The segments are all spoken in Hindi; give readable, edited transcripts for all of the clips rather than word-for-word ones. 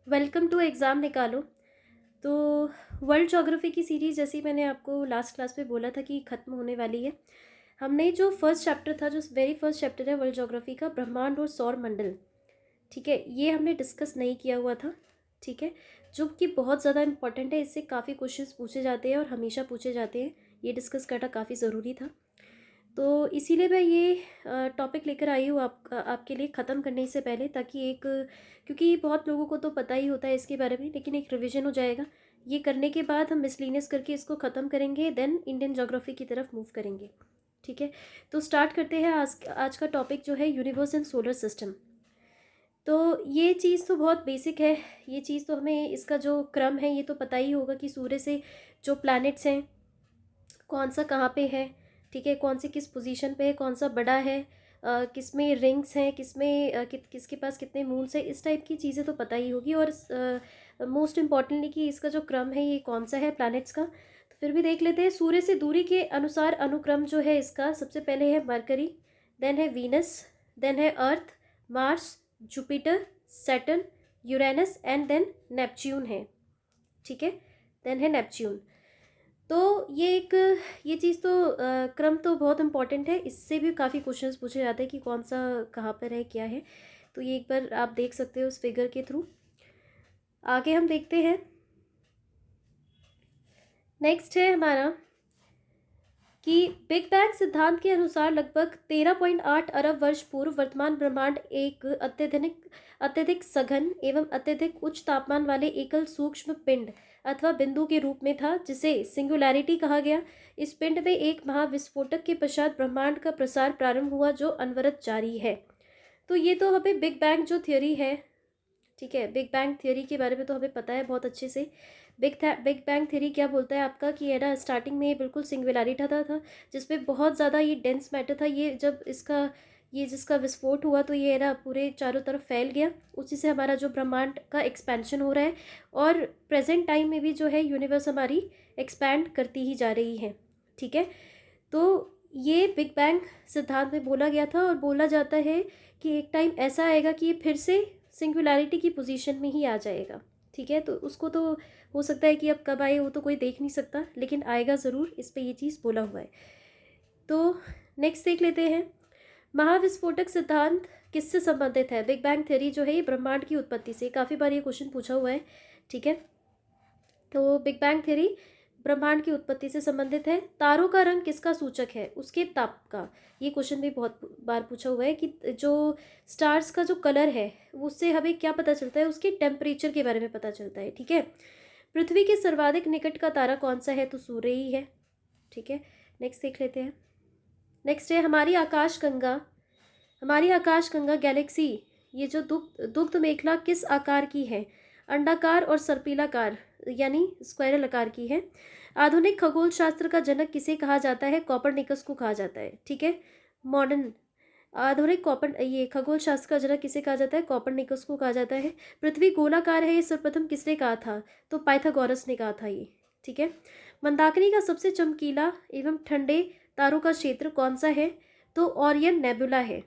वेलकम टू एग्ज़ाम निकालो। तो वर्ल्ड ज्योग्राफी की सीरीज़ जैसी मैंने आपको लास्ट क्लास में बोला था कि ख़त्म होने वाली है। हमने जो फर्स्ट चैप्टर था, जो वेरी फर्स्ट चैप्टर है वर्ल्ड ज्योग्राफी का, ब्रह्मांड और सौर मंडल, ठीक है, ये हमने डिस्कस नहीं किया हुआ था। ठीक है, जो कि बहुत ज़्यादा इंपॉर्टेंट है, इससे काफ़ी क्वेश्चंस पूछे जाते हैं और हमेशा पूछे जाते हैं। ये डिस्कस करना काफ़ी ज़रूरी था, तो इसीलिए मैं ये टॉपिक लेकर आई हूँ आपके लिए ख़त्म करने से पहले, ताकि एक, क्योंकि बहुत लोगों को तो पता ही होता है इसके बारे में, लेकिन एक रिवीजन हो जाएगा। ये करने के बाद हम मिसलिनियस करके इसको ख़त्म करेंगे, देन इंडियन ज्योग्राफी की तरफ मूव करेंगे। ठीक है, तो स्टार्ट करते हैं। आज का टॉपिक जो है यूनिवर्स एंड सोलर सिस्टम। तो ये चीज़ तो बहुत बेसिक है। ये चीज़ तो हमें, इसका जो क्रम है ये तो पता ही होगा कि सूर्य से जो प्लैनेट्स हैं, कौन सा कहाँ पे है, ठीक है, कौन से किस पोजीशन पे है, कौन सा बड़ा है, किस में रिंग्स हैं, किस में किसके पास कितने मून्स हैं, इस टाइप की चीज़ें तो पता ही होगी। और मोस्ट इम्पॉर्टेंटली कि इसका जो क्रम है ये कौन सा है प्लैनेट्स का, तो फिर भी देख लेते हैं। सूर्य से दूरी के अनुसार अनुक्रम जो है इसका, सबसे पहले है मरकरी, देन है वीनस, देन है Earth, Mars, Jupiter, Saturn, Uranus and then Neptune है। ठीक है, देन है नेपच्यून। तो ये चीज़ तो क्रम तो बहुत इंपॉर्टेंट है। इससे भी काफ़ी क्वेश्चंस पूछे जाते हैं कि कौन सा कहाँ पर है, क्या है। तो ये एक बार आप देख सकते हो उस फिगर के थ्रू। आगे हम देखते हैं। नेक्स्ट है हमारा कि बिग बैंग सिद्धांत के अनुसार लगभग 13.8 अरब वर्ष पूर्व वर्तमान ब्रह्मांड एक अत्यधिक सघन एवं अत्यधिक उच्च तापमान वाले एकल सूक्ष्म पिंड अथवा बिंदु के रूप में था, जिसे सिंगुलैरिटी कहा गया। इस पिंड में एक महाविस्फोटक के पश्चात ब्रह्मांड का प्रसार प्रारंभ हुआ, जो अनवरत जारी है। तो ये तो हमें बिग बैंग जो थ्योरी है, ठीक है, बिग बैंग थ्योरी के बारे में तो हमें पता है बहुत अच्छे से। बिग बैंग थ्योरी क्या बोलता है आपका कि है ना, स्टार्टिंग में ये बिल्कुल सिंगुलैरिटी था जिसमें बहुत ज़्यादा ये डेंस मैटर था। ये जब इसका, ये जिसका विस्फोट हुआ तो ये है ना पूरे चारों तरफ फैल गया। उसी से हमारा जो ब्रह्मांड का एक्सपेंशन हो रहा है, और प्रेजेंट टाइम में भी जो है यूनिवर्स हमारी एक्सपैंड करती ही जा रही है। ठीक है, तो ये बिग बैंग सिद्धांत में बोला गया था, और बोला जाता है कि एक टाइम ऐसा आएगा कि ये फिर से सिंगुलैरिटी की पोजीशन में ही आ जाएगा। ठीक है, तो उसको तो हो सकता है कि अब कब आए वो तो कोई देख नहीं सकता, लेकिन आएगा ज़रूर, इस पे ये चीज़ बोला हुआ है। तो नेक्स्ट देख लेते हैं, महाविस्फोटक सिद्धांत किससे संबंधित है। बिग बैंग थ्योरी जो है ये ब्रह्मांड की उत्पत्ति से, काफ़ी बार ये क्वेश्चन पूछा हुआ है। ठीक है, तो बिग बैंग थ्योरी ब्रह्मांड की उत्पत्ति से संबंधित है। तारों का रंग किसका सूचक है, उसके ताप का। ये क्वेश्चन भी बहुत बार पूछा हुआ है कि जो स्टार्स का जो कलर है उससे हमें क्या पता चलता है, उसके टेम्परेचर के बारे में पता चलता है। ठीक है, पृथ्वी के सर्वाधिक निकट का तारा कौन सा है, तो सूर्य ही है। ठीक है, नेक्स्ट देख लेते हैं। नेक्स्ट है हमारी आकाशगंगा गैलेक्सी, ये जो दुग्ध मेखला किस आकार की है, अंडाकार और सर्पिलाकार यानी स्क्वायरल आकार की है। आधुनिक खगोल शास्त्र का जनक किसे कहा जाता है, कॉपरनिकस को कहा जाता है। ठीक है, मॉडर्न आधुनिक ये खगोल शास्त्र का जनक किसे कहा जाता है, कॉपरनिकस को कहा जाता है। पृथ्वी गोलाकार है, ये सर्वप्रथम किसने कहा था, तो पाइथागोरस ने कहा था ये। ठीक है, मंदाकिनी का सबसे चमकीला एवं ठंडे तारों का क्षेत्र कौन सा है, तो ओरियन नेबुला है।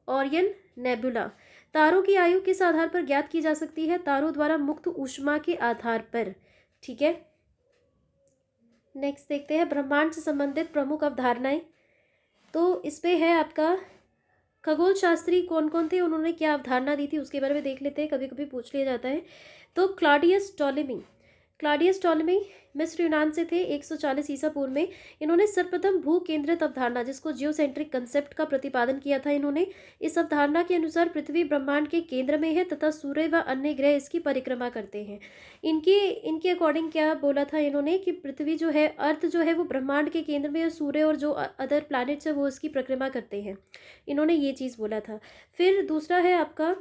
Orion nebula. तारों की आयु किस आधार पर ज्ञात की जा सकती है, तारों द्वारा मुक्त ऊष्मा के आधार पर। ठीक है, नेक्स्ट देखते हैं ब्रह्मांड से संबंधित प्रमुख अवधारणाएं। तो इस पे है आपका, खगोल शास्त्री कौन कौन थे, उन्होंने क्या अवधारणा दी थी, उसके बारे में देख लेते हैं, कभी कभी पूछ लिया जाता है। तो क्लाडियस टॉलेमी मिस्र यूनान से थे 140 ईसा पूर्व में। इन्होंने सर्वप्रथम भू केंद्रित अवधारणा, जिसको जियोसेंट्रिक कंसेप्ट का प्रतिपादन किया था इन्होंने। इस अवधारणा के अनुसार पृथ्वी ब्रह्मांड के केंद्र में है तथा सूर्य व अन्य ग्रह इसकी परिक्रमा करते हैं। इनके अकॉर्डिंग क्या बोला था इन्होंने कि पृथ्वी जो है, अर्थ जो है वो ब्रह्मांड के केंद्र में है, सूर्य और जो अदर प्लैनेट्स है वो इसकी परिक्रमा करते हैं। इन्होंने ये चीज़ बोला था। फिर दूसरा है आपका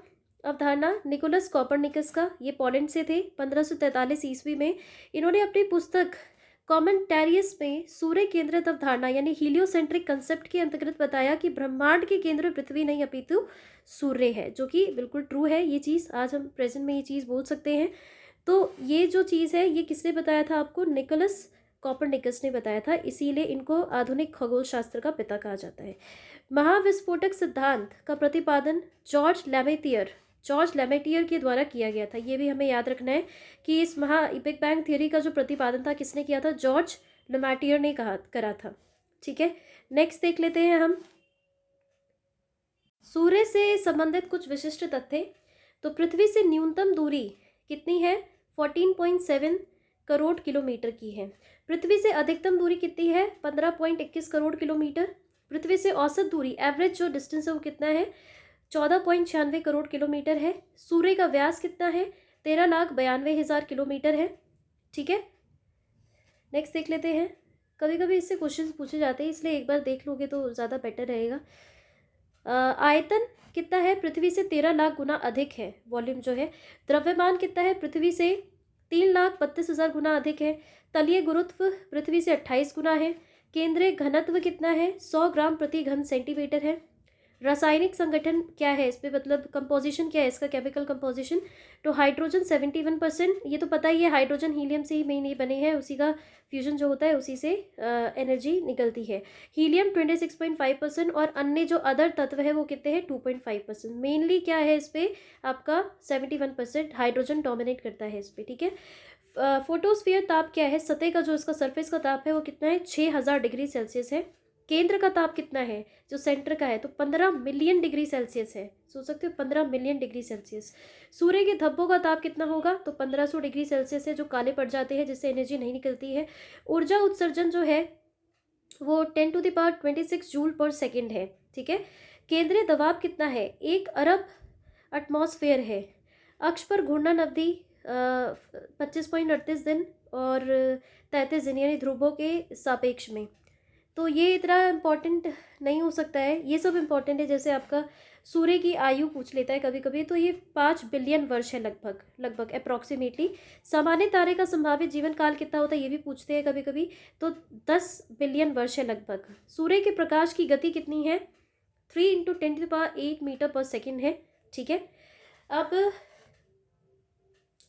अवधारणा निकोलस कॉपरनिकस का, ये पोलैंड से थे 1543 ईस्वी में। इन्होंने अपनी पुस्तक कॉमेंटेरियस में सूर्य केंद्रित अवधारणा यानी हीलियोसेंट्रिक कंसेप्ट के अंतर्गत बताया कि ब्रह्मांड के केंद्र में पृथ्वी नहीं अपितु सूर्य है, जो कि बिल्कुल ट्रू है। ये चीज़ आज हम प्रेजेंट में ये चीज़ बोल सकते हैं। तो ये जो चीज़ है ये किसने बताया था आपको, निकोलस कॉपरनिकस ने बताया था, इसीलिए इनको आधुनिक खगोल शास्त्र का पिता कहा जाता है। महाविस्फोटक सिद्धांत का प्रतिपादन जॉर्ज लेमेटियर के द्वारा किया गया था। ये भी हमें याद रखना है कि इस बिग बैंग थियरी का जो प्रतिपादन था किसने किया था, जॉर्ज लेमेटियर ने करा था। ठीक है, नेक्स्ट देख लेते हैं हम सूर्य से संबंधित कुछ विशिष्ट तथ्य। तो पृथ्वी से न्यूनतम दूरी कितनी है, 14.7 करोड़ किलोमीटर की है। पृथ्वी से अधिकतम दूरी कितनी है, 15.21 करोड़ किलोमीटर। पृथ्वी से औसत दूरी, एवरेज जो डिस्टेंस है वो कितना है, 14.96 करोड़ किलोमीटर है। सूर्य का व्यास कितना है, 13,92,000 किलोमीटर है। ठीक है, नेक्स्ट देख लेते हैं। कभी कभी इससे क्वेश्चंस पूछे जाते हैं, इसलिए एक बार देख लोगे तो ज़्यादा बेटर रहेगा। आयतन कितना है, पृथ्वी से 13 लाख गुना अधिक है वॉल्यूम जो है। द्रव्यमान कितना है, पृथ्वी से 3,32,000 गुना अधिक है। तलीय गुरुत्व पृथ्वी से 28 गुना है। केंद्रीय घनत्व कितना है, 100 ग्राम प्रति घन सेंटीमीटर है। रासायनिक संगठन क्या है इस पे, मतलब कंपोजिशन क्या है इसका, केमिकल कंपोजिशन। तो हाइड्रोजन 71%, ये तो पता ही है, हाइड्रोजन हीलियम से ही मेन ये बने हैं, उसी का फ्यूजन जो होता है उसी से एनर्जी निकलती है। हीलियम 26.5% और अन्य जो अदर तत्व है वो कितने हैं, 2.5%। मेनली क्या है इस पे आपका 71% हाइड्रोजन डोमिनेट करता है इस पे। ठीक है, फोटोस्फीयर ताप क्या है, सतह का जो इसका सरफेस का ताप है वो कितना है, 6000 डिग्री सेल्सियस है। केंद्र का ताप कितना है, जो सेंटर का है, तो 15 मिलियन डिग्री सेल्सियस है। सोच सकते हो 15 मिलियन डिग्री सेल्सियस। सूर्य के धब्बों का ताप कितना होगा, तो 1500 डिग्री सेल्सियस है, जो काले पड़ जाते हैं जिससे एनर्जी नहीं निकलती है। ऊर्जा उत्सर्जन जो है वो 10⁻26 जूल पर सेकेंड है। ठीक है, केंद्रीय दबाव कितना है, 1 अरब एटमॉस्फेयर है। अक्ष पर घूर्णन अवधि 25.38 दिन और 33 दिन, यानी ध्रुवों के सापेक्ष में। तो ये इतना इम्पोर्टेंट नहीं हो सकता है, ये सब इम्पोर्टेंट है। जैसे आपका सूर्य की आयु पूछ लेता है कभी कभी, तो ये 5 बिलियन वर्ष है लगभग अप्रॉक्सीमेटली। सामान्य तारे का संभावित जीवन काल कितना होता है ये भी पूछते हैं कभी कभी, तो 10 बिलियन वर्ष है लगभग। सूर्य के प्रकाश की गति कितनी है, 3 × 10⁸ मीटर पर सेकेंड है। ठीक है, अब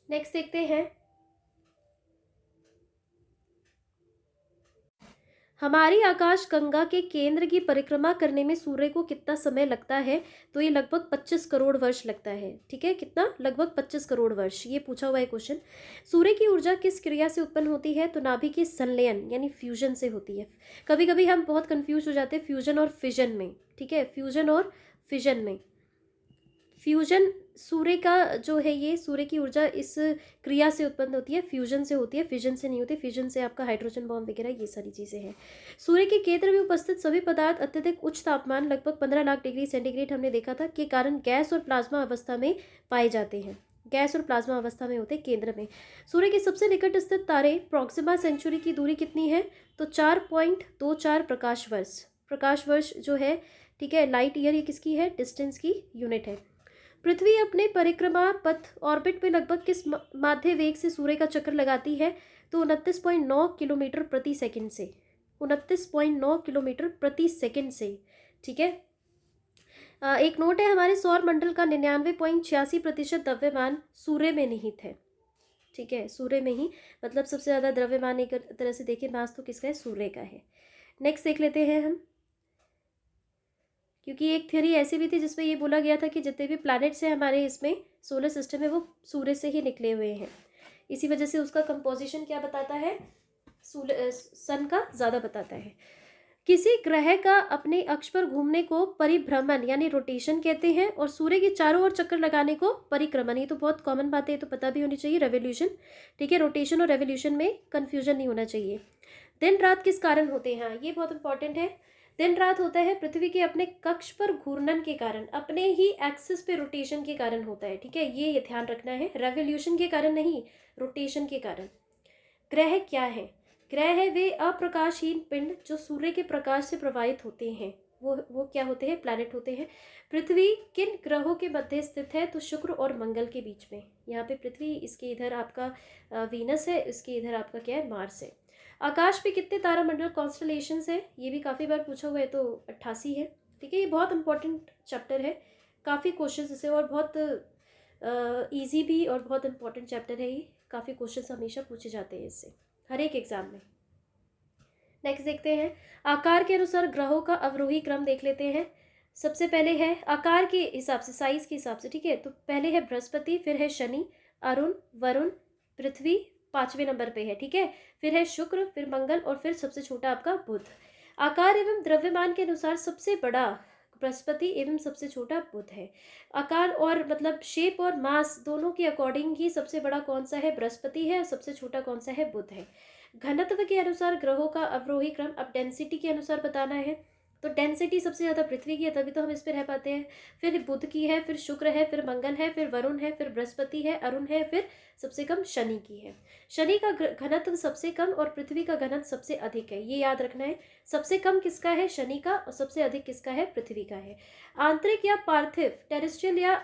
नेक्स्ट देखते हैं, हमारी आकाश गंगा के केंद्र की परिक्रमा करने में सूर्य को कितना समय लगता है, तो ये लगभग 25 करोड़ वर्ष लगता है। ठीक है, कितना, लगभग 25 करोड़ वर्ष, ये पूछा हुआ है क्वेश्चन। सूर्य की ऊर्जा किस क्रिया से उत्पन्न होती है, तो नाभिकीय संलयन यानी फ्यूजन से होती है। कभी कभी हम बहुत कंफ्यूज हो जाते हैं फ्यूजन और फिजन में। ठीक है, फ्यूजन और फिजन में, फ्यूजन सूर्य का जो है, ये सूर्य की ऊर्जा इस क्रिया से उत्पन्न होती है, फ्यूजन से होती है, फिजन से नहीं होती। फिजन से आपका हाइड्रोजन बॉम्ब वगैरह ये सारी चीज़ें हैं। सूर्य के केंद्र में उपस्थित सभी पदार्थ अत्यधिक उच्च तापमान, लगभग 15 लाख डिग्री सेंटीग्रेड हमने देखा था, के कारण गैस और प्लाज्मा अवस्था में पाए जाते हैं। गैस और प्लाज्मा अवस्था में होते हैं केंद्र में। सूर्य के सबसे निकट स्थित तारे प्रॉक्सिमा सेंचुरी की दूरी कितनी है, तो 4.24 प्रकाश वर्ष। प्रकाश वर्ष जो है, ठीक है, लाइट ईयर ये किसकी है, डिस्टेंस की यूनिट है। पृथ्वी अपने परिक्रमा पथ ऑर्बिट में लगभग किस माध्य वेग से सूर्य का चक्कर लगाती है, तो 29.9 किलोमीटर प्रति सेकंड से, 29.9 किलोमीटर प्रति सेकंड से। ठीक है, एक नोट है, हमारे सौर मंडल का 99.86% द्रव्यमान सूर्य में निहित है। ठीक है, सूर्य में ही, मतलब सबसे ज़्यादा द्रव्यमान एक तरह से देखें मास तो किसका है, सूर्य का है। नेक्स्ट देख लेते हैं हम, क्योंकि एक थ्योरी ऐसी भी थी जिसमें ये बोला गया था कि जितने भी प्लैनेट्स हैं हमारे इसमें सोलर सिस्टम में वो सूर्य से ही निकले हुए हैं। इसी वजह से उसका कंपोजिशन क्या बताता है, सन का ज़्यादा बताता है। किसी ग्रह का अपने अक्ष पर घूमने को परिभ्रमण यानी रोटेशन कहते हैं, और सूर्य के चारों ओर चक्कर लगाने को परिक्रमण। ये तो बहुत कॉमन बात है, ये तो पता भी होनी चाहिए, रेवोल्यूशन। ठीक है, रोटेशन और रेवोल्यूशन में कन्फ्यूजन नहीं होना चाहिए। दिन रात किस कारण होते हैं, हाँ ये बहुत इंपॉर्टेंट है। दिन रात होता है पृथ्वी के अपने कक्ष पर घूर्णन के कारण, अपने ही एक्सिस पे रोटेशन के कारण होता है। ठीक है, ये ध्यान रखना है, रेवोल्यूशन के कारण नहीं, रोटेशन के कारण। ग्रह क्या है, ग्रह है वे अप्रकाशहीन पिंड जो सूर्य के प्रकाश से प्रभावित होते हैं, वो क्या होते हैं, प्लैनेट होते हैं। पृथ्वी किन ग्रहों के मध्य स्थित है, तो शुक्र और मंगल के बीच में। यहाँ पे पृथ्वी, इसके इधर आपका वीनस है, इसके इधर आपका क्या है, मार्स है। आकाश पे कितने तारामंडल कॉन्स्टलेशंस है, ये भी काफ़ी बार पूछा हुआ है, तो 88 है। ठीक है, ये बहुत इंपॉर्टेंट चैप्टर है, काफ़ी क्वेश्चन इसे, और बहुत ईजी भी और बहुत इंपॉर्टेंट चैप्टर है ये, काफ़ी क्वेश्चन हमेशा पूछे जाते हैं इससे हर एक एग्जाम में। नेक्स्ट देखते हैं, आकार के अनुसार ग्रहों का अवरोही क्रम देख लेते हैं। सबसे पहले है आकार के हिसाब से, साइज के हिसाब से, ठीक है। तो पहले है बृहस्पति, फिर है शनि, अरुण, वरुण, पृथ्वी 5वें नंबर पे है, ठीक है। फिर है शुक्र, फिर मंगल और फिर सबसे छोटा आपका बुध। आकार एवं द्रव्यमान के अनुसार सबसे बड़ा बृहस्पति एवं सबसे छोटा बुध है। आकार और मतलब शेप और मास दोनों के अकॉर्डिंग ही सबसे बड़ा कौन सा है, बृहस्पति है, और सबसे छोटा कौन सा है, बुध है। घनत्व के अनुसार ग्रहों का अवरोही क्रम, अब डेंसिटी के अनुसार बताना है। तो डेंसिटी सबसे ज़्यादा पृथ्वी की है, तभी तो हम इस पे रह पाते हैं। फिर बुध की है, फिर शुक्र है, फिर मंगल है, फिर वरुण है, फिर बृहस्पति है, अरुण है, फिर सबसे कम शनि की है। शनि का घनत्व सबसे कम और पृथ्वी का घनत्व सबसे अधिक है, ये याद रखना है। सबसे कम किसका है, शनि का, और सबसे अधिक किसका है, पृथ्वी का है। आंतरिक या पार्थिव, टेरेस्ट्रियल या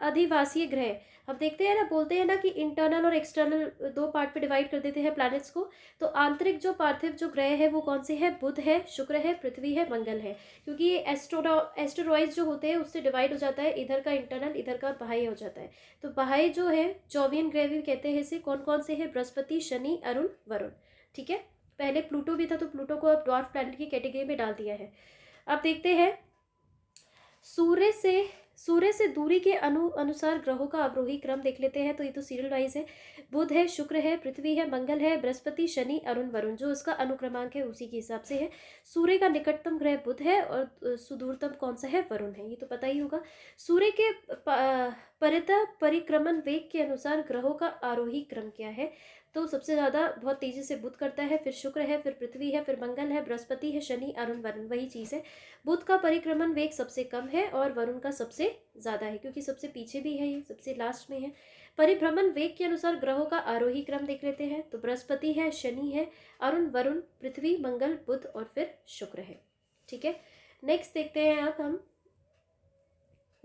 अधिवासीय ग्रह, हम देखते हैं ना, बोलते हैं ना कि इंटरनल और एक्सटर्नल दो पार्ट पे डिवाइड कर देते हैं प्लैनेट्स को। तो आंतरिक जो पार्थिव जो ग्रह है वो कौन से है, बुध है, शुक्र है, पृथ्वी है, मंगल है। क्योंकि ये एस्टेरॉइड्स जो होते हैं उससे डिवाइड हो जाता है, इधर का इंटरनल, इधर का बाह्य हो जाता है। तो बाह्य जो है जॉवियन ग्रह भी कहते हैं इसे, कौन कौन से है, बृहस्पति, शनि, अरुण, वरुण, ठीक है। पहले प्लूटो भी था, तो प्लूटो को अब ड्वार्फ प्लैनेट की कैटेगरी में डाल दिया है। अब देखते हैं सूर्य से दूरी के अनुसार ग्रहों का अवरोही क्रम देख लेते हैं। तो ये तो सीरियल वाइज है। बुध है, शुक्र है, पृथ्वी है, मंगल है, बृहस्पति, शनि, अरुण, वरुण, जो इसका अनुक्रमांक है उसी के हिसाब से है। सूर्य का निकटतम ग्रह बुध है और सुदूरतम कौन सा है, वरुण है, ये तो पता ही होगा। सूर्य के परितः परिक्रमण वेग के अनुसार ग्रहों का आरोही क्रम क्या है। तो सबसे ज़्यादा बहुत तेज़ी से बुध करता है, फिर शुक्र है, फिर पृथ्वी है, फिर मंगल है, बृहस्पति है, शनि, अरुण, वरुण, वही चीज़ है। बुध का परिक्रमण वेग सबसे कम है और वरुण का सबसे ज़्यादा है, क्योंकि सबसे पीछे भी है, ये सबसे लास्ट में है। परिभ्रमण वेग के अनुसार ग्रहों का आरोही क्रम देख लेते हैं। तो बृहस्पति है, शनि है, अरुण, वरुण, पृथ्वी, मंगल, बुध और फिर शुक्र है, ठीक है। नेक्स्ट देखते हैं अब हम,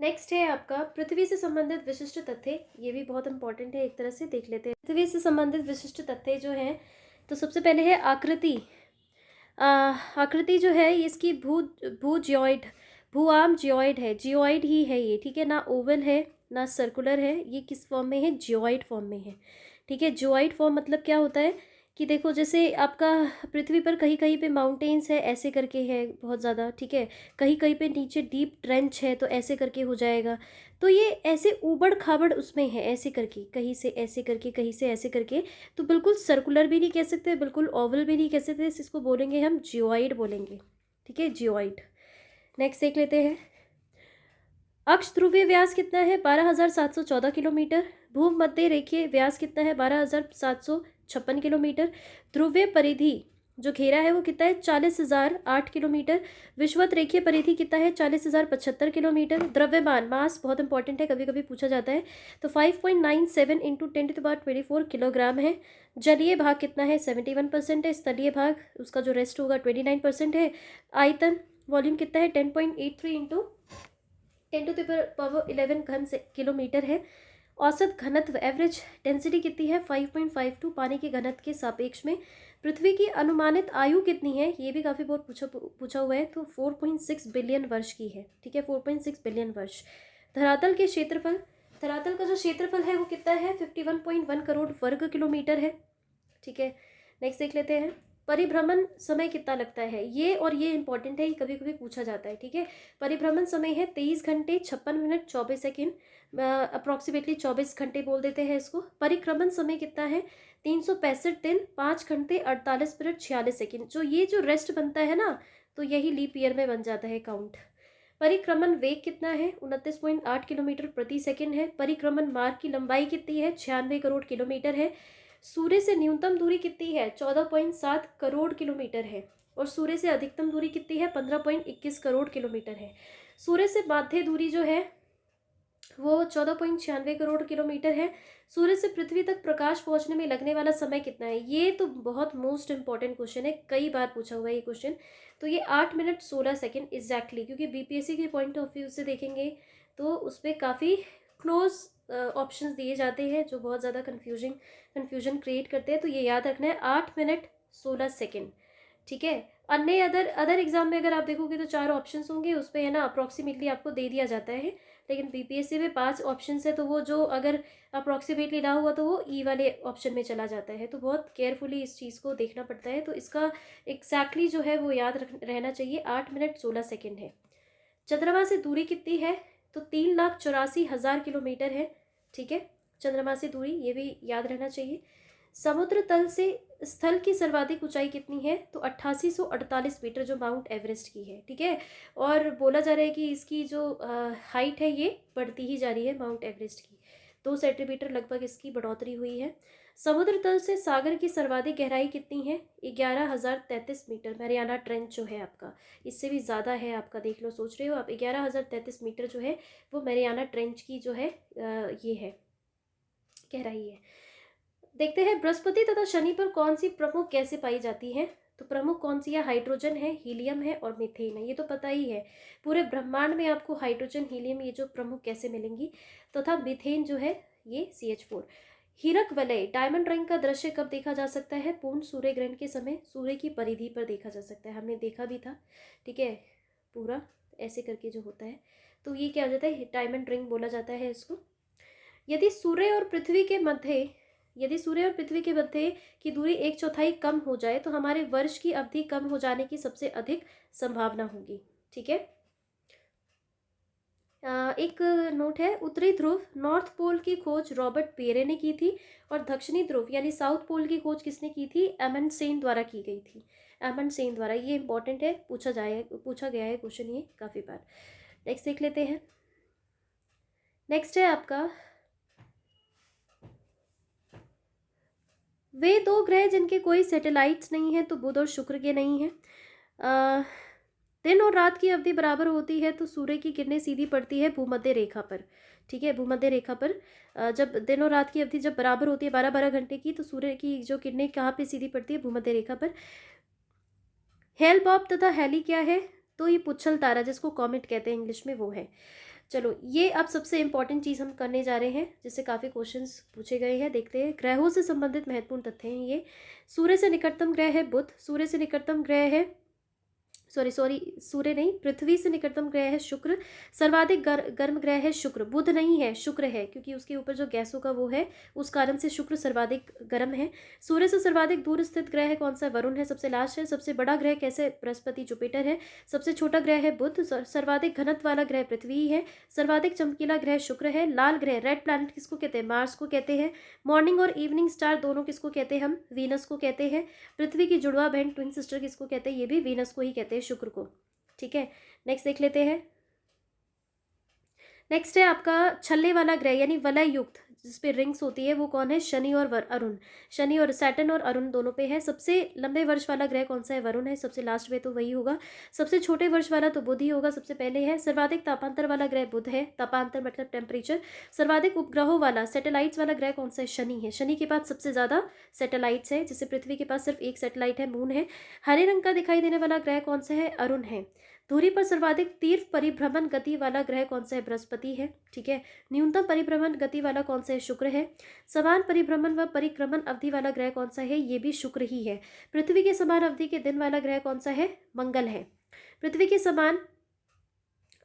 नेक्स्ट है आपका पृथ्वी से संबंधित विशिष्ट तथ्य। ये भी बहुत इंपॉर्टेंट है, एक तरह से देख लेते हैं पृथ्वी से संबंधित विशिष्ट तथ्य जो हैं। तो सबसे पहले है आकृति। आकृति जो है इसकी भू भूआम जियोइड है, जियोइड ही है ये, ठीक है। ना ओवल है ना सर्कुलर है, ये किस फॉर्म में है, जियोइड फॉर्म में है, ठीक है। जियोइड फॉर्म मतलब क्या होता है कि देखो, जैसे आपका पृथ्वी पर कहीं कहीं पे माउंटेन्स है, ऐसे करके है बहुत ज़्यादा, ठीक है। कहीं कहीं पे नीचे डीप ट्रेंच है, तो ऐसे करके हो जाएगा। तो ये ऐसे ऊबड़ खाबड़ उसमें है, ऐसे करके, कहीं से ऐसे करके, कहीं से ऐसे करके। तो बिल्कुल सर्कुलर भी नहीं कह सकते, बिल्कुल ओवल भी नहीं कह सकते, इसको बोलेंगे हम जियोइड बोलेंगे, ठीक है, जियोइड। नेक्स्ट देख लेते हैं। अक्ष ध्रुवीय व्यास कितना है, 12,714 किलोमीटर। भूमध्य रेखीय व्यास कितना है, 12,756 किलोमीटर। ध्रुवीय परिधि जो घेरा है वो कितना है, 40,008 किलोमीटर। विषुवत रेखीय परिधि कितना है, 40,075 किलोमीटर। द्रव्यमान मास बहुत इंपॉर्टेंट है, कभी कभी पूछा जाता है। तो 5.97 इंटू 10⁻24 किलोग्राम है। जलीय भाग कितना है, 71% है। स्थलीय भाग उसका जो रेस्ट होगा 29% है। आयतन वॉल्यूम कितना है, 10.83 इंटू 10⁻11 घन से किलोमीटर है। औसत घनत्व एवरेज डेंसिटी कितनी है, 5.52 पानी के घनत्व के सापेक्ष में। पृथ्वी की अनुमानित आयु कितनी है, ये भी काफ़ी बहुत पूछा हुआ है। तो 4.6 बिलियन वर्ष की है, ठीक है, 4.6 बिलियन वर्ष। धरातल के क्षेत्रफल, धरातल का जो क्षेत्रफल है वो कितना है, 51.1 करोड़ वर्ग किलोमीटर है, ठीक है। नेक्स्ट देख लेते हैं। परिभ्रमण समय कितना लगता है, ये और ये इंपॉर्टेंट है, ये कभी कभी पूछा जाता है, ठीक है। परिभ्रमण समय है 23 घंटे 56 मिनट 24 सेकेंड, अप्रॉक्सीमेटली 24 घंटे बोल देते हैं इसको। परिक्रमण समय कितना है, 365 दिन 5 घंटे 48 मिनट 46 सेकेंड। जो ये जो रेस्ट बनता है ना, तो यही लीप ईयर में बन जाता है काउंट। परिक्रमण वेग कितना है, 29.8 किलोमीटर प्रति सेकेंड है। परिक्रमण मार्ग की लंबाई कितनी है, 96 करोड़ किलोमीटर है। सूर्य से न्यूनतम दूरी कितनी है, 14.7 करोड़ किलोमीटर है। और सूर्य से अधिकतम दूरी कितनी है, 15.21 करोड़ किलोमीटर है। सूर्य से माध्य दूरी जो है वो 14.96 करोड़ किलोमीटर है। सूर्य से पृथ्वी तक प्रकाश पहुंचने में लगने वाला समय कितना है, ये तो बहुत मोस्ट इंपॉर्टेंट क्वेश्चन है, कई बार पूछा हुआ है ये क्वेश्चन। तो ये 8 मिनट 16 सेकेंड एग्जैक्टली, क्योंकि बीपीएससी के पॉइंट ऑफ व्यू से देखेंगे तो उस पर काफ़ी क्लोज ऑप्शंस दिए जाते हैं जो बहुत ज़्यादा कन्फ्यूजन क्रिएट करते हैं। तो ये याद रखना है, 8 मिनट 16 सेकेंड, ठीक है। अन्य अदर एग्जाम में अगर आप देखोगे तो 4 ऑप्शंस होंगे, उस पर है ना अप्रॉक्सीमेटली आपको दे दिया जाता है। लेकिन बीपीएससी में 5 ऑप्शन है, तो वो जो अगर अप्रॉक्सीमेटली ना हुआ तो वो ई वाले ऑप्शन में चला जाता है। तो बहुत केयरफुली इस चीज़ को देखना पड़ता है। तो इसका एग्जैक्टली जो है वो याद रहना चाहिए, 8 मिनट 16 सेकेंड है। चंद्रमा से दूरी कितनी है? तो 3,84,000 किलोमीटर है। ठीक है, चंद्रमा से दूरी, ये भी याद रहना चाहिए। समुद्र तल से स्थल की सर्वाधिक ऊंचाई कितनी है? तो 8848 मीटर, जो माउंट एवरेस्ट की है। ठीक है, और बोला जा रहा है कि इसकी जो हाइट है ये बढ़ती ही जा रही है माउंट एवरेस्ट की, 2 सेंटीमीटर लगभग इसकी बढ़ोतरी हुई है। समुद्र तल से सागर की सर्वाधिक गहराई कितनी है? 11,033 मीटर, मैरियाना ट्रेंच जो है आपका, इससे भी ज़्यादा है आपका, देख लो, सोच रहे हो आप, 11,033 मीटर जो है वो मैरियाना ट्रेंच की जो है ये है, गहराई है। देखते हैं बृहस्पति तथा शनि पर कौन सी प्रमुख गैसें पाई जाती हैं? तो प्रमुख कौन सी है? हाइड्रोजन है, हीलियम है और मीथेन है, ये तो पता ही है। पूरे ब्रह्मांड में आपको हाइड्रोजन, हीलियम, ये जो प्रमुख गैसें मिलेंगी, तथा मीथेन जो है ये CH4। हीरक वलय, डायमंड रिंग का दृश्य कब देखा जा सकता है? पूर्ण सूर्य ग्रहण के समय सूर्य की परिधि पर देखा जा सकता है, हमने देखा भी था। ठीक है, पूरा ऐसे करके जो होता है, तो ये क्या हो जाता है? डायमंड रिंग बोला जाता है इसको। यदि सूर्य और पृथ्वी के मध्य की दूरी 1/4 कम हो जाए तो हमारे वर्ष की अवधि कम हो जाने की सबसे अधिक संभावना होगी। ठीक है, एक नोट है, उत्तरी ध्रुव, नॉर्थ पोल की खोज रॉबर्ट पेरे ने की थी, और दक्षिणी ध्रुव यानी साउथ पोल की खोज किसने की थी? एमंडसेन द्वारा की गई थी, एमंडसेन द्वारा। ये इंपॉर्टेंट है, पूछा गया है क्वेश्चन ये काफ़ी बार। नेक्स्ट देख लेते हैं। नेक्स्ट है आपका, वे 2 ग्रह जिनके कोई सैटेलाइट्स नहीं है, तो बुध और शुक्र के नहीं है। दिन और रात की अवधि बराबर होती है तो सूर्य की किरणें सीधी पड़ती है भूमध्य रेखा पर। ठीक है, भूमध्य रेखा पर जब दिन और रात की अवधि जब बराबर होती है 12-12 घंटे की, तो सूर्य की जो किरणें कहाँ पे सीधी पड़ती है? भूमध्य रेखा पर। हेल बॉब तथा हेली क्या है? तो ये पुच्छल तारा, जिसको कॉमेट कहते हैं इंग्लिश में, वो है। चलो, ये अब सबसे इंपॉर्टेंट चीज़ हम करने जा रहे हैं, जिससे काफ़ी क्वेश्चंस पूछे गए हैं। देखते हैं, ग्रहों से संबंधित महत्वपूर्ण तथ्य हैं ये। सूर्य से निकटतम ग्रह है बुध, सूर्य से निकटतम ग्रह है, सूर्य नहीं, पृथ्वी से निकटतम ग्रह है शुक्र, सर्वाधिक गर्म ग्रह है शुक्र, बुध नहीं है, शुक्र है, क्योंकि उसके ऊपर जो गैसों का वो है, उस कारण से शुक्र सर्वाधिक गर्म है। सूर्य से सर्वाधिक दूर स्थित ग्रह है कौन सा? वरुण है, सबसे लास्ट है। सबसे बड़ा ग्रह कैसे? बृहस्पति, जुपिटर है। सबसे छोटा ग्रह है बुध। सर्वाधिक घनत्व वाला ग्रह पृथ्वी ही है। सर्वाधिक चमकीला ग्रह शुक्र है। लाल ग्रह, रेड प्लैनेट, किसको कहते हैं? मार्स को कहते हैं। मॉर्निंग और इवनिंग स्टार दोनों किसको कहते हैं? हम वीनस को कहते हैं। पृथ्वी की जुड़वा बहन, ट्विन सिस्टर, किसको कहते हैं? ये भी वीनस को ही कहते हैं, शुक्र को। ठीक है, नेक्स्ट देख लेते हैं। नेक्स्ट है आपका छल्ले वाला ग्रह यानी वलय युक्त, जिसपे रिंग्स होती है, वो कौन है? शनि और अरुण। शनि और सैटर्न और अरुण दोनों पे है। सबसे लंबे वर्ष वाला ग्रह कौन सा है? वरुण है। सबसे लास्ट में तो वही होगा। सबसे छोटे वर्ष वाला तो बुध ही होगा, सबसे पहले है। सर्वाधिक तापांतर वाला ग्रह बुध है, तापांतर मतलब टेम्परेचर। सर्वाधिक उपग्रहों वाला, सैटेलाइट्स वाला ग्रह कौन सा है? शनि है। शनि के पास सबसे ज़्यादा सैटेलाइट्स है, जिससे पृथ्वी के पास सिर्फ एक सैटेलाइट है, मून है। हरे रंग का दिखाई देने वाला ग्रह कौन सा है? अरुण है। धुरी पर सर्वाधिक तीव्र परिभ्रमण गति वाला ग्रह कौन सा है? बृहस्पति है। ठीक है, न्यूनतम परिभ्रमण गति वाला कौन सा है? शुक्र है। समान परिभ्रमण व परिक्रमण अवधि वाला ग्रह कौन सा है? ये भी शुक्र ही है। पृथ्वी के समान अवधि के दिन वाला ग्रह कौन सा है? मंगल है। पृथ्वी के समान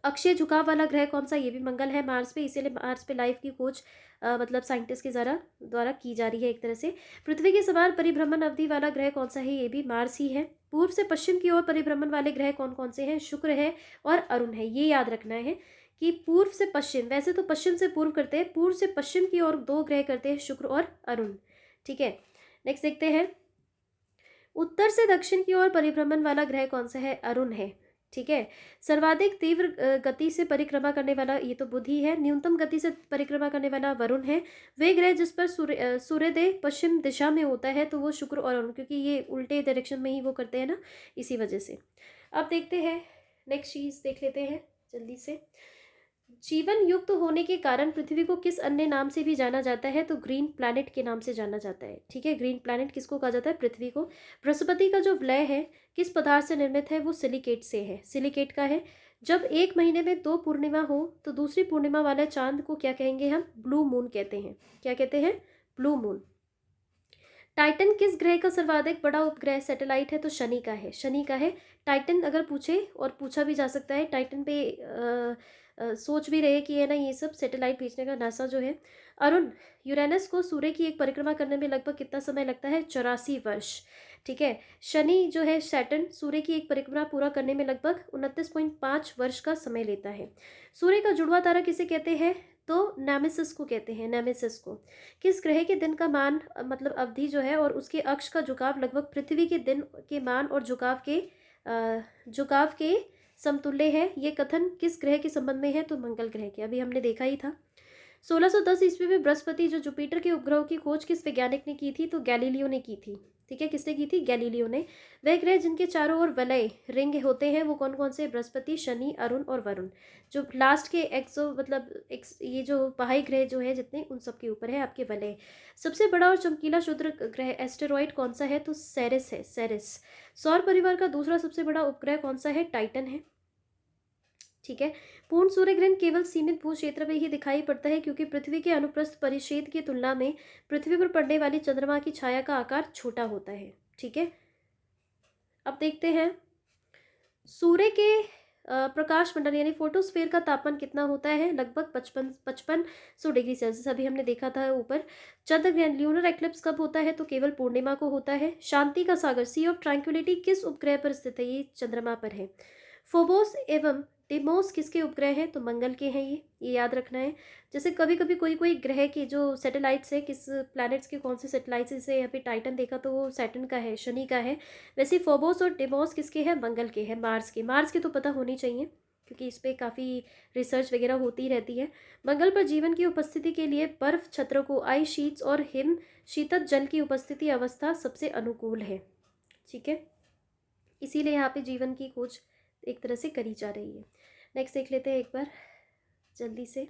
अक्षीय झुकाव वाला ग्रह कौन सा? ये भी मंगल है। मार्स पे, इसीलिए मार्स पे लाइफ की खोज मतलब साइंटिस्ट के द्वारा की जा रही है एक तरह से। पृथ्वी के समान परिभ्रमण अवधि वाला ग्रह कौन सा है? ये भी मार्स ही है। पूर्व से पश्चिम की ओर परिभ्रमण वाले ग्रह कौन कौन से हैं? शुक्र है और अरुण है। ये याद रखना है कि पूर्व से पश्चिम, वैसे तो पश्चिम से पूर्व करते हैं, पूर्व से पश्चिम की ओर 2 ग्रह करते हैं, शुक्र और अरुण। ठीक है, नेक्स्ट देखते हैं। उत्तर से दक्षिण की ओर परिभ्रमण वाला ग्रह कौन सा है? अरुण है। ठीक है, सर्वाधिक तीव्र गति से परिक्रमा करने वाला ये तो बुध ही है। न्यूनतम गति से परिक्रमा करने वाला वरुण है। वे ग्रह जिस पर सूर्योदय पश्चिम दिशा में होता है तो वो शुक्र और अरुण, क्योंकि ये उल्टे डायरेक्शन में ही वो करते हैं ना, इसी वजह से। अब देखते हैं, नेक्स्ट चीज देख लेते हैं जल्दी से। जीवन युक्त होने के कारण पृथ्वी को किस अन्य नाम से भी जाना जाता है? तो ग्रीन प्लैनेट के नाम से जाना जाता है। ठीक है, ग्रीन प्लैनेट किसको कहा जाता है? पृथ्वी को। बृहस्पति का जो वलय है किस पदार्थ से निर्मित है? वो सिलिकेट से है, सिलिकेट का है। जब एक महीने में 2 पूर्णिमा हो तो दूसरी पूर्णिमा वाले चांद को क्या कहेंगे हम? ब्लू मून कहते हैं। क्या कहते हैं? Blue moon. टाइटन किस ग्रह का सर्वाधिक बड़ा उपग्रह सैटेलाइट है? तो शनि का है, शनि का है। टाइटन अगर पूछे, और पूछा भी जा सकता है, टाइटन पे सोच भी रहे कि है ना ये सब सैटेलाइट भेजने का, नासा जो है। अरुण, यूरेनस को सूर्य की एक परिक्रमा करने में लगभग कितना समय लगता है? 84 वर्ष। ठीक है। शनि जो है सैटर्न, सूर्य की एक परिक्रमा पूरा करने में लगभग 29.5 वर्ष का समय लेता है। सूर्य का जुड़वा तारा किसे कहते हैं? तो नेमेसिस को कहते हैं, नेमेसिस को। किस ग्रह के दिन का मान मतलब अवधि जो है और उसके अक्ष का झुकाव लगभग पृथ्वी के दिन के मान और झुकाव के समतुल्य है? ये कथन किस ग्रह के संबंध में है? तो मंगल ग्रह के, अभी हमने देखा ही था। 1610 ईस्वी में बृहस्पति जो जुपिटर के उपग्रहों की खोज किस वैज्ञानिक ने की थी? तो गैलीलियो ने की थी। ठीक है, किसने की थी? गैलीलियो ने। वह ग्रह जिनके चारों ओर वलय रिंग होते हैं वो कौन कौन से? बृहस्पति, शनि, अरुण और वरुण। जो लास्ट के ये जो बाह्य ग्रह जो है जितने, उन सब के ऊपर है आपके वलय। सबसे बड़ा और चमकीला क्षुद्र ग्रह एस्टेरॉइड कौन सा है? तो सेरेस है, सेरेस। सौर परिवार का दूसरा सबसे बड़ा उपग्रह कौन सा है? टाइटन है। ठीक है। पूर्ण सूर्य ग्रहण केवल सीमित भू क्षेत्र में ही दिखाई पड़ता है क्योंकि पृथ्वी के अनुप्रस्थ परिच्छेद की तुलना में पृथ्वी पर पड़ने वाली चंद्रमा की छाया का आकार छोटा होता है। ठीक है। अब देखते हैं सूर्य के प्रकाश मंडल यानी फोटोस्फेयर का तापमान कितना होता है? लगभग 5500 डिग्री सेल्सियस। अभी हमने देखा था ऊपर। चंद्र ग्रहण ल्यूनर एक्लिप्स कब होता है? तो केवल पूर्णिमा को होता है। शांति का सागर सी ऑफ ट्रैंक्विलिटी किस उपग्रह पर स्थित है? ये चंद्रमा पर है। फोबोस एवं डिमोस किसके उपग्रह हैं? तो मंगल के हैं। ये याद रखना है। जैसे कभी कभी कोई कोई ग्रह की जो सैटेलाइट्स है, किस प्लैनेट्स के कौन से सैटेलाइट्स, जैसे यहाँ पे टाइटन देखा तो वो सैटर्न का है, शनि का है। वैसे फोबोस और डिमोस किसके हैं? मंगल के हैं। मार्स के तो पता होनी चाहिए क्योंकि इस पर काफ़ी रिसर्च वगैरह होती रहती है। मंगल पर जीवन की उपस्थिति के लिए बर्फ छत्रों आइस शीट्स और हिम शीतल जल की उपस्थिति अवस्था सबसे अनुकूल है। ठीक है, इसीलिए यहाँ पे जीवन की खोज एक तरह से करी जा रही है। नेक्स्ट देख लेते हैं एक बार जल्दी से।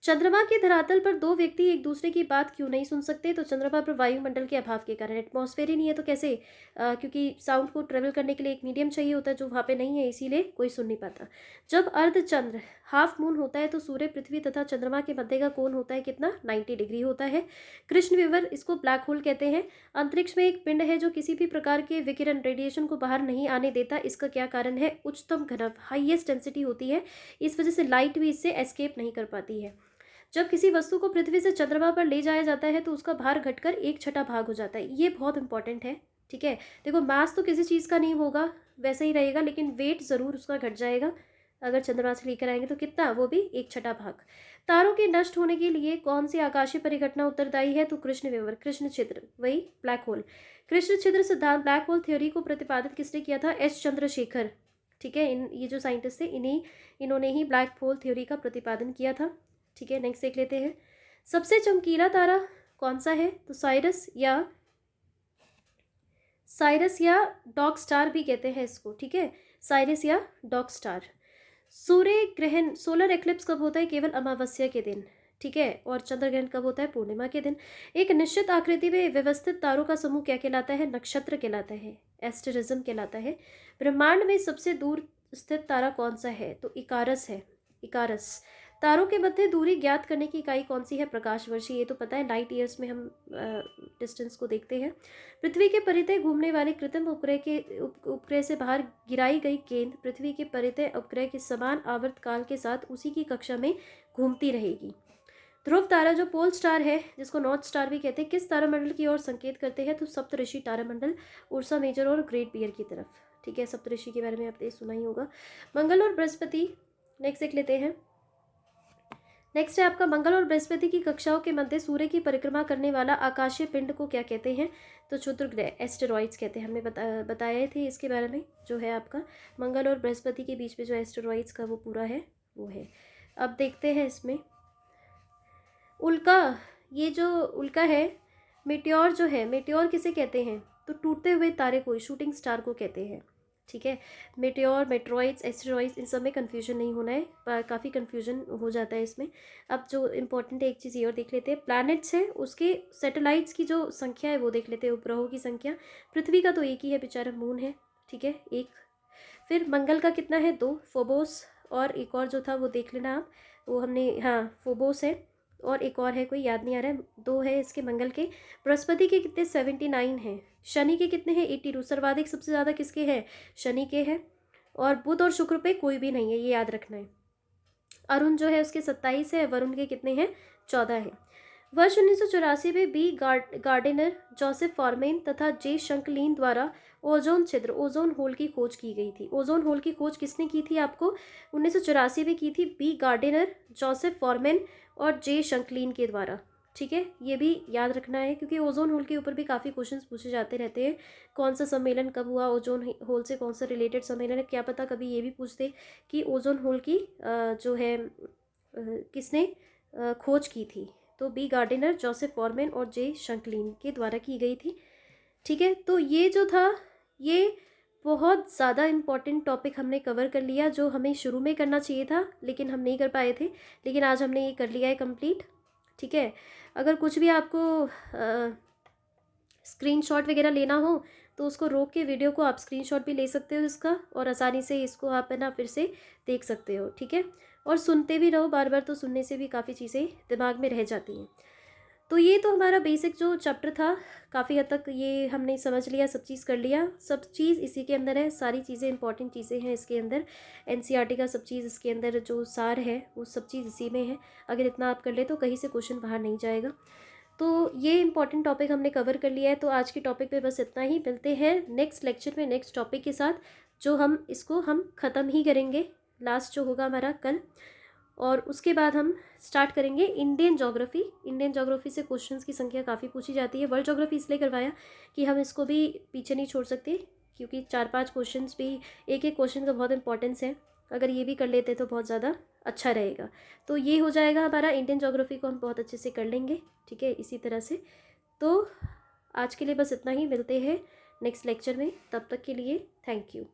चंद्रमा के धरातल पर दो व्यक्ति एक दूसरे की बात क्यों नहीं सुन सकते? तो चंद्रमा पर वायुमंडल के अभाव के कारण, एटमॉस्फेयर ही नहीं है तो कैसे? क्योंकि साउंड को ट्रेवल करने के लिए एक मीडियम चाहिए होता है जो वहाँ पे नहीं है, इसीलिए कोई सुन नहीं पाता। जब अर्धचंद्र हाफ मून होता है तो सूर्य, पृथ्वी तथा चंद्रमा के मध्य का कोण होता है कितना? 90 डिग्री होता है। कृष्ण विवर, इसको ब्लैक होल कहते हैं। अंतरिक्ष में एक पिंड है जो किसी भी प्रकार के विकिरण रेडिएशन को बाहर नहीं आने देता, इसका क्या कारण है? उच्चतम घनत्व, हाईएस्ट डेंसिटी होती है, इस वजह से लाइट भी इससे एस्केप नहीं कर पाती है। जब किसी वस्तु को पृथ्वी से चंद्रमा पर ले जाया जाता है तो उसका भार घटकर 1/6 भाग हो जाता है। ये बहुत इंपॉर्टेंट है। ठीक है, देखो मास तो किसी चीज़ का नहीं होगा, वैसे ही रहेगा, लेकिन वेट ज़रूर उसका घट जाएगा। अगर चंद्रमा से लेकर आएंगे तो कितना? वो भी 1/6 भाग। तारों के नष्ट होने के लिए कौन सी आकाशीय परिघटना उत्तरदायी है? तो कृष्ण विवर, कृष्ण छिद्र, वही ब्लैक होल। कृष्ण छिद्र सिद्धांत, ब्लैक होल थ्योरी को प्रतिपादित किसने किया था? एस चंद्रशेखर। ठीक है, ये जो साइंटिस्ट थे इन्होंने ही ब्लैक होल थ्योरी का प्रतिपादन किया था। ठीक है, नेक्स्ट देख लेते हैं। सबसे चमकीला तारा कौन सा है? तो साइरस या डॉग स्टार भी कहते हैं इसको। ठीक है, साइरस या डॉग स्टार। सूर्य ग्रहण, सोलर एक्लिप्स कब होता है? केवल अमावस्या के दिन। ठीक है, और चंद्र ग्रहण कब होता है? पूर्णिमा के दिन। एक निश्चित आकृति में व्यवस्थित तारों का समूह क्या कहलाता है? नक्षत्र कहलाता है, एस्टेरिज्म कहलाता है। ब्रह्मांड में सबसे दूर स्थित तारा कौन सा है? तो इकारस है, इकारस। तारों के मध्य दूरी ज्ञात करने की इकाई कौन सी है? प्रकाश वर्ष। ये तो पता है, लाइट ईयर्स में हम डिस्टेंस को देखते हैं। पृथ्वी के परितः घूमने वाले कृत्रिम उपग्रह से बाहर गिराई गई गेंद पृथ्वी के परितः उपग्रह के समान आवर्त काल के साथ उसी की कक्षा में घूमती रहेगी। ध्रुव तारा जो पोल स्टार है, जिसको नॉर्थ स्टार भी कहते हैं, किस तारामंडल की ओर संकेत करते हैं? तो सप्तऋषि तारामंडल, उर्सा मेजर और ग्रेट बियर की तरफ। ठीक है, सप्तऋषि के बारे में आपने सुना ही होगा। मंगल और बृहस्पति, नेक्स्ट देख लेते हैं। नेक्स्ट है आपका मंगल और बृहस्पति की कक्षाओं के मध्य सूर्य की परिक्रमा करने वाला आकाशीय पिंड को क्या कहते हैं? तो क्षुद्र ग्रह, एस्टेरॉइड्स कहते हैं। हमने बताए थे इसके बारे में। जो है आपका मंगल और बृहस्पति के बीच में जो एस्टेरॉइड्स का वो पूरा है वो है। अब देखते हैं इसमें उल्का। ये जो उल्का है, मेटियोर जो है, मेटियोर किसे कहते हैं? तो टूटते हुए तारे को, शूटिंग स्टार को कहते हैं। ठीक है, मेटियोर, मेट्रॉइड्स, एस्टेरॉइड्स, इन सब में कन्फ्यूजन नहीं होना है, पर काफ़ी कन्फ्यूजन हो जाता है इसमें। अब जो इम्पोर्टेंट है एक चीज़ ये और देख लेते हैं, प्लैनेट्स है उसके सैटेलाइट्स की जो संख्या है वो देख लेते हैं, उपग्रहों की संख्या। पृथ्वी का तो एक ही है बेचारा, मून है। ठीक है, एक। फिर मंगल का कितना है? 2। फोबोस और एक और जो था वो देख लेना आप, वो हमने, हाँ फोबोस है और एक और है, कोई याद नहीं आ रहा है, 2 है इसके मंगल के। बृहस्पति के कितने? 79 हैं। शनि के कितने हैं? 82। सर्वाधिक सबसे ज़्यादा किसके हैं? शनि के हैं। और बुध और शुक्र पे कोई भी नहीं है, ये याद रखना है। अरुण जो है उसके 27 है, वरुण के कितने हैं, 14 हैं। वर्ष 1984 में बी गार्डिनर, जोसेफ फॉरमेन तथा जे शंकलीन द्वारा ओजोन छिद्र, ओजोन होल की खोज की गई थी। ओजोन होल की खोज किसने की थी, आपको 1984 में की थी बी गार्डिनर, जोसेफ फॉरमेन और जे शंकलीन के द्वारा। ठीक है, ये भी याद रखना है क्योंकि ओजोन होल के ऊपर भी काफ़ी क्वेश्चंस पूछे जाते रहते हैं। कौन सा सम्मेलन कब हुआ, ओजोन होल से कौन सा रिलेटेड सम्मेलन है, क्या पता कभी ये भी पूछ दे कि ओजोन होल की जो है किसने खोज की थी। तो बी गार्डिनर, जोसेफ फॉरमैन और जे शंकलीन के द्वारा की गई थी। ठीक है, तो ये जो था ये बहुत ज़्यादा इम्पॉर्टेंट टॉपिक हमने कवर कर लिया, जो हमें शुरू में करना चाहिए था लेकिन हम नहीं कर पाए थे, लेकिन आज हमने ये कर लिया है कंप्लीट। ठीक है, अगर कुछ भी आपको स्क्रीनशॉट वगैरह लेना हो तो उसको रोक के वीडियो को आप स्क्रीनशॉट भी ले सकते हो इसका, और आसानी से इसको आप है ना फिर से देख सकते हो। ठीक है, और सुनते भी रहो बार बार, तो सुनने से भी काफ़ी चीज़ें दिमाग में रह जाती हैं। तो ये तो हमारा बेसिक जो चैप्टर था, काफ़ी हद तक ये हमने समझ लिया, सब चीज़ कर लिया, सब चीज़ इसी के अंदर है, सारी चीज़ें इंपॉर्टेंट चीज़ें हैं इसके अंदर। एनसीईआरटी का सब चीज़ इसके अंदर जो सार है वो सब चीज़ इसी में है। अगर इतना आप कर ले तो कहीं से क्वेश्चन बाहर नहीं जाएगा। तो ये इंपॉर्टेंट टॉपिक हमने कवर कर लिया है। तो आज की टॉपिक पे बस इतना ही, मिलते हैं नेक्स्ट लेक्चर में नेक्स्ट टॉपिक के साथ, जो हम इसको ख़त्म ही करेंगे, लास्ट जो होगा हमारा कल। और उसके बाद हम स्टार्ट करेंगे इंडियन ज्योग्राफी। इंडियन ज्योग्राफी से क्वेश्चंस की संख्या काफ़ी पूछी जाती है। वर्ल्ड ज्योग्राफी इसलिए करवाया कि हम इसको भी पीछे नहीं छोड़ सकते, क्योंकि 4-5 क्वेश्चंस भी, एक एक क्वेश्चन का बहुत इंपॉर्टेंस है। अगर ये भी कर लेते तो बहुत ज़्यादा अच्छा रहेगा। तो ये हो जाएगा हमारा, इंडियन ज्योग्राफी को हम बहुत अच्छे से कर लेंगे। ठीक है, इसी तरह से। तो आज के लिए बस इतना ही, मिलते हैं नेक्स्ट लेक्चर में, तब तक के लिए थैंक यू।